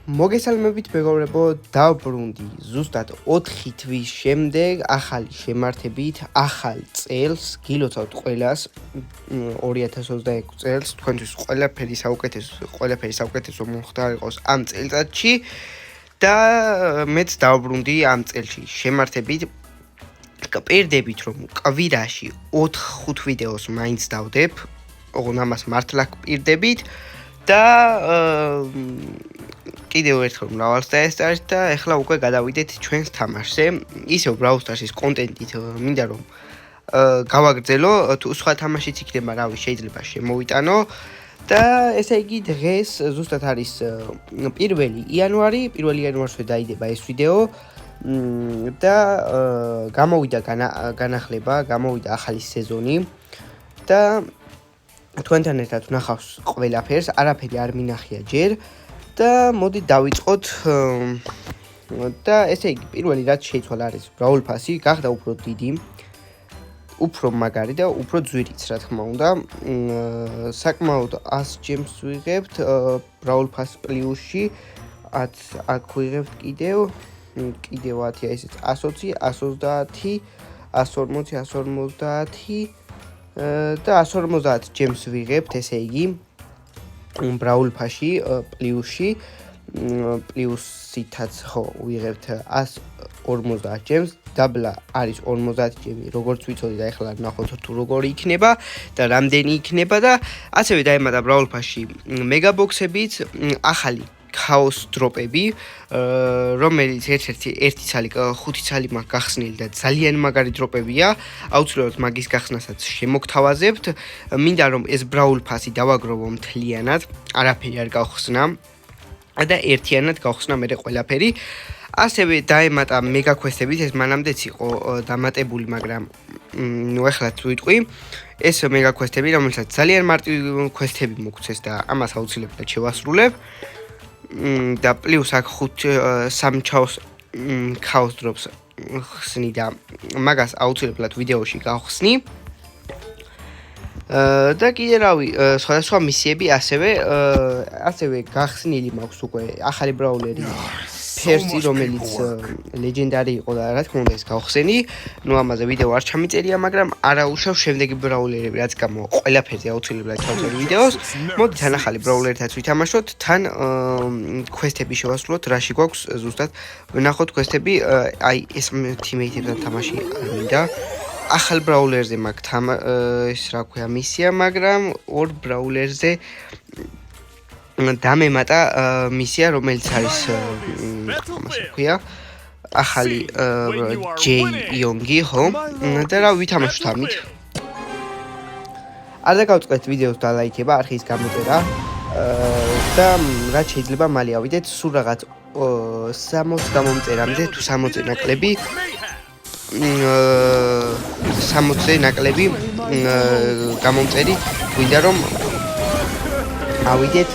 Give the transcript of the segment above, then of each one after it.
მოგესალმებით მეგობრებო, დავბრუნდი ზუსტად 4 თვის შემდეგ ახალი შემართებით, ახალ წელს, გილოცავთ ყველას 2026 წელს, თქვენთვის ყველაფერი საუკეთესო მომხდარ იყოს ამ წელიწადში და მეც დავბრუნდი ამ წელში შემართებით. Პირდებით რომ კვირაში 4-5 ვიდეოს მაინც დავდებ, ოღონდ ამას მართლა პირდებით და კიდევ ერთხელ მრავალს დაესწარით და ეხლა უკვე გადავიდეთ ჩვენს თამაშზე. ისევ Brawl Stars-ის კონტენტით მინდა რომ გავაგრძელო, თუ სხვა თამაშიც იქნება, რავი, შეიძლება შემოვიტანო და ესე იგი დღეს ზუსტად არის 1 იანვარი, 1 იანვარსვე დაიდება ეს ვიდეო და გამოვიდა განახლება, გამოვიდა ახალი სეზონი და თქვენთან ერთად ვნახავს ყველაფერს, არაფერი არ მინახია ჯერ და მოდი დავიწყოთ და ესე იგი პირველი რაც შეიცვალა არის Brawl Pass-ი, გახდა უფრო დიდი, უფრო მაგარი და უფრო ძვირიც, რა თქმა უნდა. საკმაოდ 100 gems ვიღებთ Brawl Pass Plus-ში, აქ ვიღებთ კიდევ 10-ია ესეც 120, 130, 140, 150 და 150 gems ვიღებთ, ესე იგი Brawl Pass-ში Plus-ში Plus-ითაც ხო ვიღებთ 150 gems, დაბლა არის 50 gem, როგორც ვიცოდი და ეხლა ნახოთ თუ როგორი იქნება და რამდენი იქნება და ასევე დაემატა Brawl Pass-ში მეგა ბოქსებიც, ახალი ქაოს დროპები, რომელიც ერთი ცალი 5 ცალი მაქვს გახსნილი და ძალიან მაგარი დროპებია. აუცილებლად მაგის გახსნასაც შემოგთავაზებთ. მინდა რომ ეს Brawl Pass-ი დავაგროვო მთლიანად, არაფერი არ გავხსნა და ერთიანად გავხსნა მე ყველაფერი. ასევე დაემატა მეგა quest-ებით, ეს მანამდეც იყო დამატებული, მაგრამ ნუ ეხლა თუ ვიტყვი, ეს მეგა quest-ები, რომელსაც ძალიან მარტივი quest-ები მოგცეს და ამას აუცილებლად შევასრულებ. და პლუს აქ 3 ქაოს დროპს ხსნი და მაგას აუცილებლად ვიდეოში გავხსნი. და კიდე რავი, სხვადასხვა მისიები ასევე გახსნილი მაქვს უკვე ახალი ბრაულერი ფერსი, რომელიც ლეგენდარი იყო და რა თქმა უნდა ეს გავხსენი. ნუ ამაზე ვიდეო არ ჩამიწერია, მაგრამ არაუშავს შემდეგი ბრაულერები, რაც გამო ყველაფერზე აუცილებლად ჩავწერე ვიდეოს. მოდით თან ახალი ბრაულერითაც ვითამაშოთ, თან quest-ები შევასრულოთ, რაში გვაქვს ზუსტად ვნახოთ quest-ები, აი ეს teammate-ებთან თამაში არ მინდა. ახალ ბრაულერზე მაქვს ეს რა ქვია მისია, მაგრამ ორ ბრაულერზე დამემატა მისია, რომელიც არის ასე ვქვია, ახალი ჯეი იონგი, ხო? და რა ვითამაშოთ ამით. არ დაგავწყეთ ვიდეოს და ლაიქება, არხის გამოწერა და რაც შეიძლება მალე ავიდეთ, სულ რაღაც 60 გამომწერამდე თუ 60 ნაკლები 60 ნაკლები გამომწერი, ვინდა რომ ავიდეთ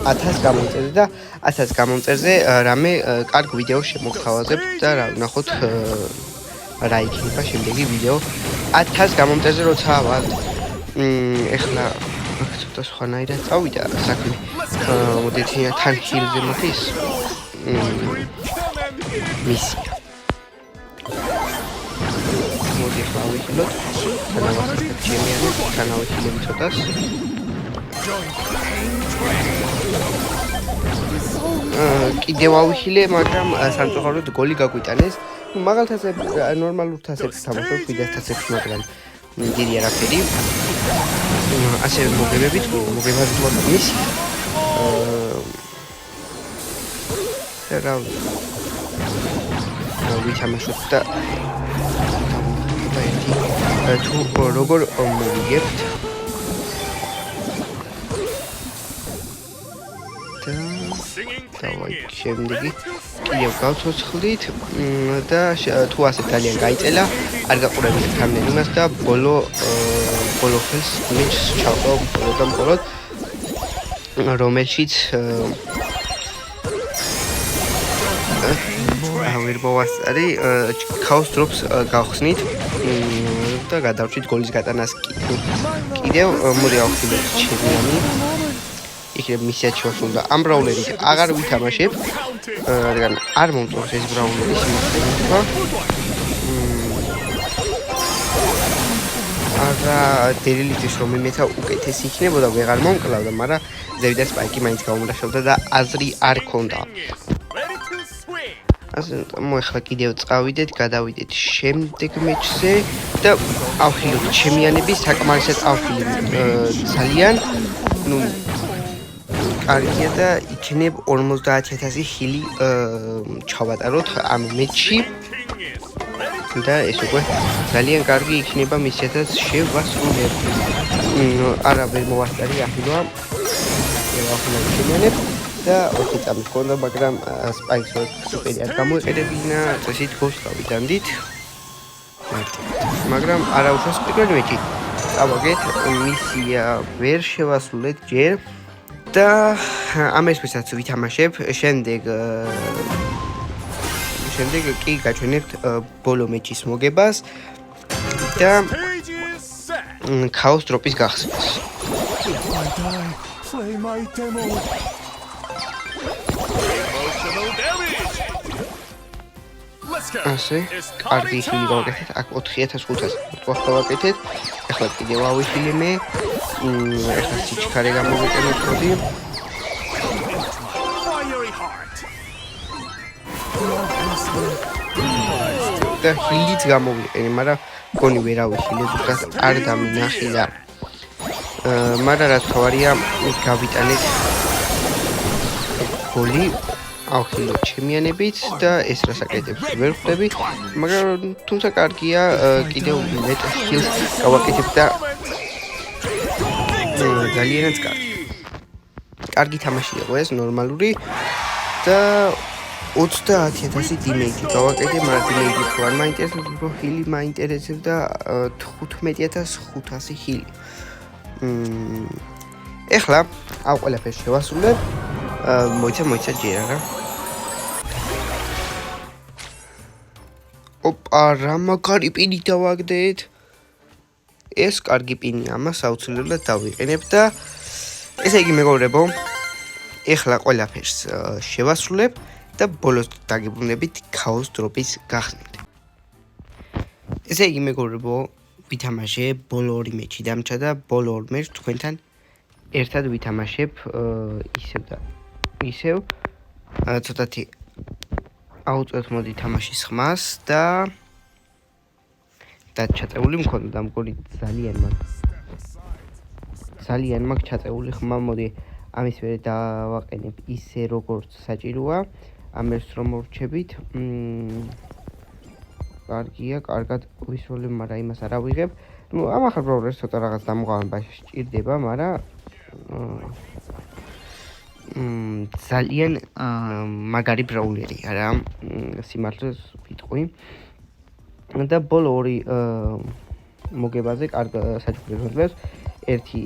1000 გამომწერზე და 1000 გამომწერზე რამე კარგ ვიდეოს შემოგთავაზებთ და რა ვნახოთ რა იქნება შემდეგი ვიდეო 1000 გამომწერზე როცა ვარ. ეხლა ცოტა სხვანაირად წავიდა საქმე. მოდით თან ჰილზე მოდის მისია. მოდი ახლა ვიხილოთ, თანავახელებ ჩემიანებს, თანავახელებ ცოტას. კიდევ ავიხილე, მაგრამ სამწუხაროდ გოლი გაგვიტანეს. მაღალთასებ ნორმალურ თასებს თამაშობ, ვიდას თასებს, მაგრამ დიდი არაფერი. ასევე მოგებებით მისია. რა ვითამაშოთ და თუ როგორ მოვიგებთ და შემდეგი კიდევ გავცოცხლით და თუ ასე ძალიან გაიწელა, არ გაყურებინეთ რამდენი იმას და ბოლო ხელს მიჩს ჩავყავ მხოლოდ რომელშიც ვირბოვას არის ქაოს დროპს გავხსნით და გადავჭით გოლის გატანას კიდევ მოდი ავხსნით ჩემიანი იქნებ მისიად შევასრულო და ამ ბრაულერით აღარ ვითამაშებ, რადგან არ მომწონს ეს ბრაულერი სიმართლე. არა დერილიტის რომ იმეცა უკეთესი იქნებოდა ვეღარ მომკლავდა, მაგრამ ზევი და სპაიკი მაინც გაუმრაშავდა და აზრი არ ქონდა. ასე მოეხლა კიდევ წავიდეთ, გადავიდეთ შემდეგ მეჩზე და ავხილოთ ჩემიანები საკმარისად ავხილოთ ძალიან კარგია და იქნებ 50000 ხილი ჩავატაროთ ამ მეჩში და ეს უკვე ძალიან კარგი იქნება მისიათაც შევასრულებ. არა ვერ მოვასწარი ახლა ახლა ჩემიანებ და 4 წამი ხონდა, მაგრამ სპაიქს სუპერი არ გამოიყენებინა, წესით გავიდანდით. მაგრამ არა უშავს პირველი მეჩი. წავაგეთ, მისია ვერ შევასრულეთ ჯერ და ამ ესპესაც ვითამაშებ, შემდეგ კი გაჩვენებთ ბოლო მეჩის მოგებას და ქაოს დროპის გახსნას. ასე, კარგი ხილი გავაკეთეთ, აქ 4500 ვახავაკეთეთ. ახლა კიდევ ავიხილე მე. ახლა სიჩქარე გამოვიყენოთ ხოდი. და ხილიც გამოვიყენე, მაგრამ გონი ვერ ავიხილე, ზუსტად არ დამინახილა. მაგრამ რა თქმა უნდა, გავიტანეთ გოლი. ავხილოთ ჩემიანებით და ეს რას აკეთებს ვერ ხვდები, მაგრამ თუმცა კარგია, კიდევ მეტ ხილს გავაკეთებ და ძალიანაც კარგი. კარგი თამაში იყო ეს, ნორმალური და 30000 დიმეიჯი გავაკეთე, მაგრამ დიმეიჯი ხო არ მაინტერესებს, უფრო ხილი მაინტერესებს და 15500 ხილი. ეხლა ამ ყველაფერს შევასრულებ. მოიცა ჯერ რა. ოპა, რა მაგარი პინი დავაგდეთ. ეს კარგი პინია, ამას აუცილებლად დავიყენებ და ესე იგი მეგობრებო, ეხლა ყველაფერს შევასრულებ და ბოლოს დაგიბრუნებით ქაოს დროპის გახსნით. ესე იგი მეგობრებო, ვითამაშე ბოლო 2 მეჩი დამჭა და ბოლო 2 მეჩს თქვენთან ერთად ვითამაშებ ისევ და ისევ ცოტათი აუწევთ მოდი თამაშის ხმას და ჩაწეული მქონდა და მგონი ძალიან მაგ ჩაწეული ხმა, მოდი ამის მერე დავაყენებ ისე როგორც საჭიროა, ამერს რომ მორჩებით. კარგია, კარგად ვისროლებ, მაგრამ იმას არ ავიღებ. ამ ახალ ბრაულერს ცოტა რაღაც დამოყავება სჭირდება, მაგრამ ძალიან მაგარი ბრაულერია რა, სიმართლეს ვიტყვი. და ბოლო 2 მოგებაზე კარგ საჭიროებს მოძლევს. ერთი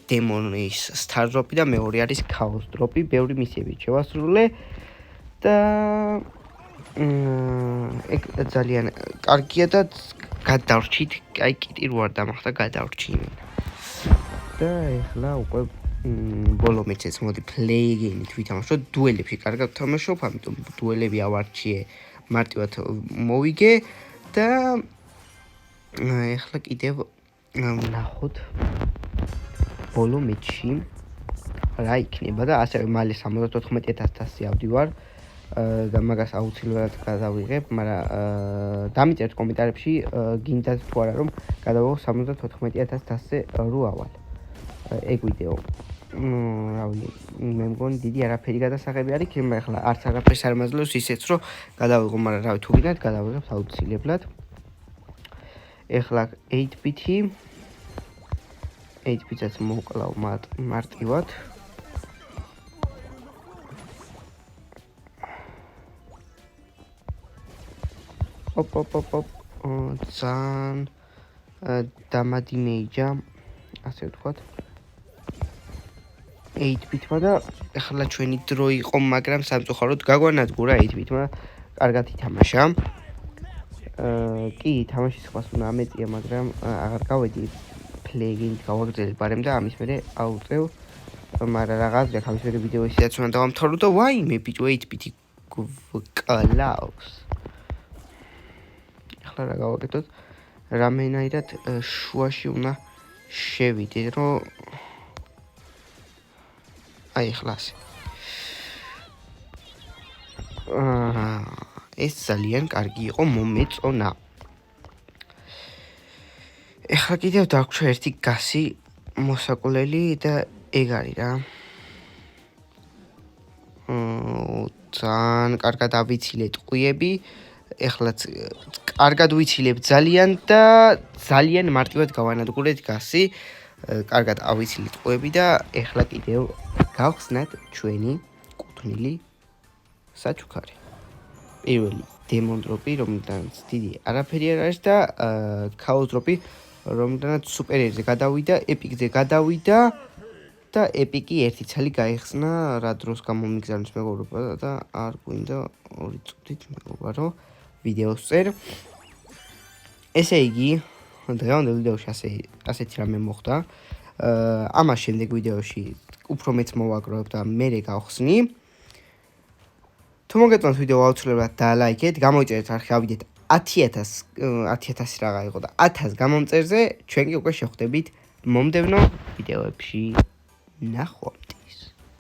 დემონის სტარ დროპი და მეორე არის ქაოს დროპი, ბევრი მისიები შევასრულე და ეგ ძალიან კარგია და გადავრჩით, აი კიტი რო არ დამახდა გადავრჩი. და ეხლა უკვე ბოლო მეჩს მოდი play game-ით ვითამაშოთ, დუელებში კარგად ვთამაშობ, ამიტომ დუელები ავარჩიე, მარტივად მოვიგე და ეხლა კიდევ ვნახოთ ბოლო მეჩში რა იქნება და ასევე მალე 74000 ავდივარ და მაგას აუცილებლად გადავიღებ, მაგრამ დამიწერთ კომენტარებში გინდათ თუ არა რომ გადავიღო 74000-ზე რო ავალ ეგ ვიდეო. რავი, მე მგონი დიდი არაფერი გადასაღები არის, მაგრამ ახლა არც არაფერს არ მაძლევს ისეც რომ გადავიღო, მაგრამ რავი, თუ გინდათ გადავიღებ აუცილებლად. ეხლა 8-ბიტს მოკლავ მარტივად. ძალიან დამადიმეიჯა, ასე ვთქვათ. 8-ბიტმა და ეხლა ჩვენი დრო იყო, მაგრამ სამწუხაროდ გაგვანადგურა 8-ბიტმა, კარგად ითამაშა. კი, თამაშის ხმას უნდა ამეწია, მაგრამ აღარ გავედი ლეგენდ გავაგრძელებ ბარემ და ამის მერე აუწევ მაგრამ რაღაც და ამის მერე ვიდეო ისედაც უნდა დავამთავრო და ვაიმე ბიჭო 8-bit გკლავს ახლა რა გავაკეთოთ რამენაირად შუაში უნდა შევიდეთ რომ აი ახლა ასე ეს ძალიან კარგი იყო მომეწონა ეხლა კიდევ დაგვრჩა ერთი გასი მოსაკვლელი და ეგ არის რა ძალიან კარგად ავიცილეთ ყუიები ეხლაც კარგად ვიცილებ ძალიან და ძალიან მარტივად გავანადგურეთ გასი კარგად ავიცილეთ ყუიები და ეხლა კიდევ გავხსნათ ჩვენი კუთვნილი საჩუქარი პირველი დემონ დროპი რომელთანაც დიდი არაფერი არ არის და ქაოს დროპი რომელთანაც სუპერერზე გადავიდა ეპიკზე გადავიდა და ეპიკი ერთი ცალი გაიხსნა რა დროს გამომიგზავნის მეგობრობა და არ გვინდა 2 წუთით მეგობარო ვიდეოს წერ ესე იგი დღევანდელ ვიდეოში ასეთი რამე მოხდა ამას შემდეგ ვიდეოში უფრო მეც მოვაგროვებ და მერე გავხსნი თუ მოგეწონათ ვიდეო აუცილებლად დალაიქეთ გამოიწერეთ არხი ავიდეთ 10000 რაღა იყო და 1000 გამომწერზე ჩვენ კი უკვე შევხვდებით მომდევნო ვიდეოებში ნახვამდის